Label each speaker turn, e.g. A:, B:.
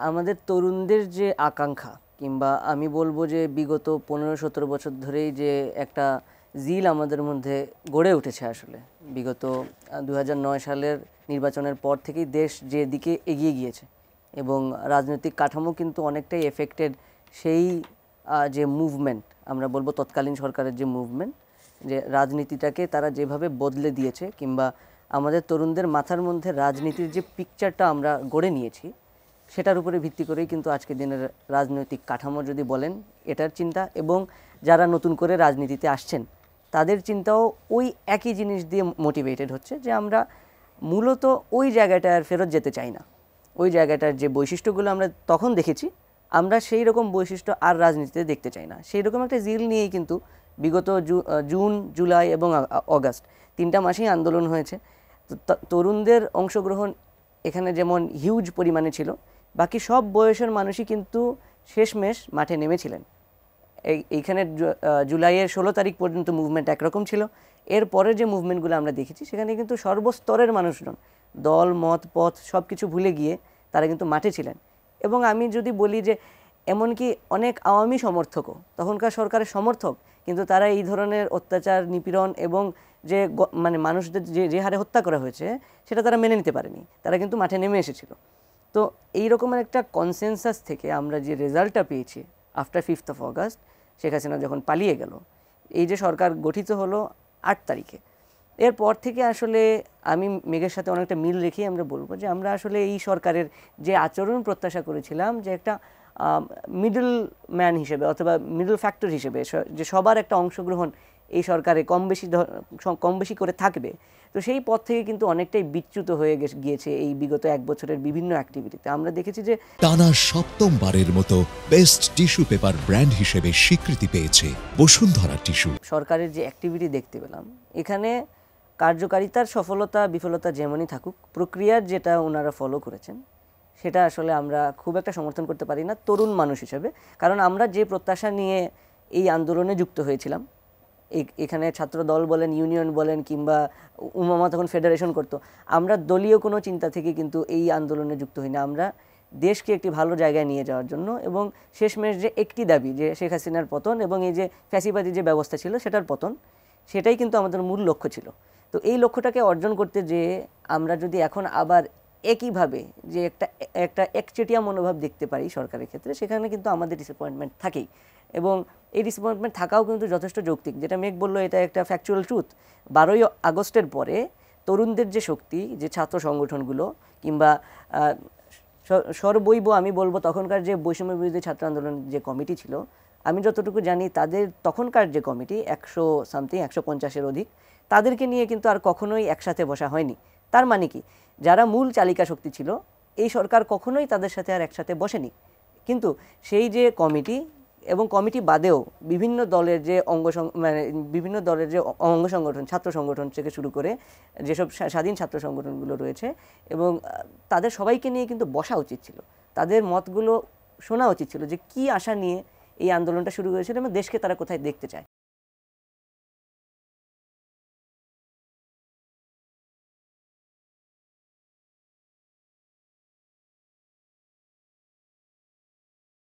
A: আমাদের তরুণদের যে আকাঙ্ক্ষা কিংবা আমি বলবো যে বিগত 15-17 বছর ধরেই যে একটা জিল আমাদের মধ্যে গড়ে উঠেছে আসলে বিগত 2009 সালের নির্বাচনের পর থেকেই দেশ যে দিকে এগিয়ে গিয়েছে এবং রাজনৈতিক কাঠামো কিন্তু অনেকটাই এফেক্টেড সেই যে মুভমেন্ট আমরা বলবো তৎকালীন সরকারের যে মুভমেন্ট যে রাজনীতিটাকে তারা যেভাবে বদলে দিয়েছে কিংবা আমাদের তরুণদের মাথার মধ্যে রাজনীতির যে পিকচারটা আমরা গড়ে নিয়েছি সেটার উপরে ভিত্তি করেই কিন্তু আজকের দিনের রাজনৈতিক কাঠামো যদি বলেন এটার চিন্তা এবং যারা নতুন করে রাজনীতিতে আসছেন তাদের চিন্তাও ওই একই জিনিস দিয়ে মোটিভেটেড হচ্ছে যে আমরা মূলত ওই জায়গাটায় আর ফেরত যেতে চাই না। ওই জায়গাটার যে বৈশিষ্ট্যগুলো আমরা তখন দেখেছি আমরা সেই রকম বৈশিষ্ট্য আর রাজনীতিতে দেখতে চাই না। সেই রকম একটা জিল নিয়েই কিন্তু বিগত জুন, জুলাই এবং অগাস্ট 3টা মাসেই আন্দোলন হয়েছে। তরুণদের অংশগ্রহণ এখানে যেমন হিউজ পরিমাণে ছিল, বাকি সব বয়সের মানুষই কিন্তু শেষমেশ মাঠে নেমেছিলেন। এইখানে জুলাইয়ের 16 তারিখ পর্যন্ত মুভমেন্ট একরকম ছিল। এর পরে যে মুভমেন্টগুলো আমরা দেখেছি সেখানে কিন্তু সর্বস্তরের মানুষজন দল মত পথ সব কিছু ভুলে গিয়ে তারা কিন্তু মাঠে ছিলেন। এবং আমি যদি বলি যে এমনকি অনেক আওয়ামী সমর্থকও তখনকার সরকারের সমর্থক, কিন্তু তারা এই ধরনের অত্যাচার নিপীড়ন এবং যে মানে মানুষদের যে হারে হত্যা করা হয়েছে সেটা তারা মেনে নিতে পারেনি, তারা কিন্তু মাঠে নেমে এসেছিল। তো এই রকমের একটা কনসেনসাস থেকে আমরা যে রেজাল্টটা পেয়েছি after 5th of August, Sheikh Hasina যখন পালিয়ে গেল, এই যে সরকার গঠিত হলো 8 তারিখে, এরপর থেকে আসলে আমি মেঘের সাথে অনেকটা মিল রেখেই আমরা বলবো যে আমরা আসলে এই সরকারের যে আচরণ প্রত্যাশা করেছিলাম যে একটা মিডল ম্যান হিসেবে অথবা মিডল ফ্যাক্টর হিসেবে যে সবার একটা অংশগ্রহণ এই সরকারে কম বেশি করে থাকবে, তো সেই পথ থেকে কিন্তু অনেকটাই বিচ্যুত হয়ে গিয়েছে এই বিগত 1 বছরের বিভিন্ন অ্যাক্টিভিটিতে। আমরা দেখেছি যে
B: টানা 7মবারের মতো বেস্ট টিস্যু পেপার ব্র্যান্ড হিসেবে স্বীকৃতি পেয়েছে বসুন্ধরা টিস্যু।
A: সরকারের যে অ্যাক্টিভিটি দেখতে পেলাম এখানে কার্যকারিতার সফলতা বিফলতা যেমনই থাকুক, প্রক্রিয়ার যেটা ওনারা ফলো করেছেন সেটা আসলে আমরা খুব একটা সমর্থন করতে পারি না তরুণ মানুষ হিসেবে। কারণ আমরা যে প্রত্যাশা নিয়ে এই আন্দোলনে যুক্ত হয়েছিলাম, এখানে ছাত্র দল বলেন, ইউনিয়ন বলেন কিংবা উমামা তখন ফেডারেশন করতো, আমরা দলীয় কোনো চিন্তা থেকে কিন্তু এই আন্দোলনে যুক্ত হই না। আমরা দেশকে একটি ভালো জায়গায় নিয়ে যাওয়ার জন্য এবং শেষমেশ যে একটি দাবি যে শেখ হাসিনার পতন এবং এই যে ফ্যাসিবাদী যে ব্যবস্থা ছিল সেটার পতন, সেটাই কিন্তু আমাদের মূল লক্ষ্য ছিল। তো এই লক্ষ্যটাকে অর্জন করতে যে আমরা যদি এখন আবার একইভাবে যে একটা একচেটিয়া মনোভাব দেখতে পারি সরকারের ক্ষেত্রে, সেখানে কিন্তু আমাদের ডিসঅ্যাপয়েন্টমেন্ট থাকেই এবং এই ডিসঅ্যাপয়েন্টমেন্ট থাকাও কিন্তু যথেষ্ট যৌক্তিক। যেটা মেঘ বললো এটা একটা ফ্যাকচুয়াল ট্রুথ। 12ই আগস্টের পরে তরুণদের যে শক্তি, যে ছাত্র সংগঠনগুলো কিংবা সর্বৈব আমি বলবো তখনকার যে বৈষম্য বিরোধী ছাত্র আন্দোলন যে কমিটি ছিল, আমি যতটুকু জানি তাদের তখনকার যে কমিটি 100 সামথিং 150-এর অধিক, তাদেরকে নিয়ে কিন্তু আর কখনোই একসাথে বসা হয়নি। তার মানে কি, যারা মূল চালিকা শক্তি ছিল এই সরকার কখনোই তাদের সাথে আর একসাথে বসেনি। কিন্তু সেই যে কমিটি এবং কমিটি বাদেও বিভিন্ন দলের যে বিভিন্ন দলের যে অঙ্গ সংগঠন, ছাত্র সংগঠন থেকে শুরু করে যেসব স্বাধীন ছাত্র সংগঠনগুলো রয়েছে এবং তাদের সবাইকে নিয়ে কিন্তু বসা উচিত ছিল, তাদের মতগুলো শোনা উচিত ছিল যে কি আশা নিয়ে এই আন্দোলনটা শুরু হয়েছিল এবং দেশকে তারা কোথায় দেখতে চায়।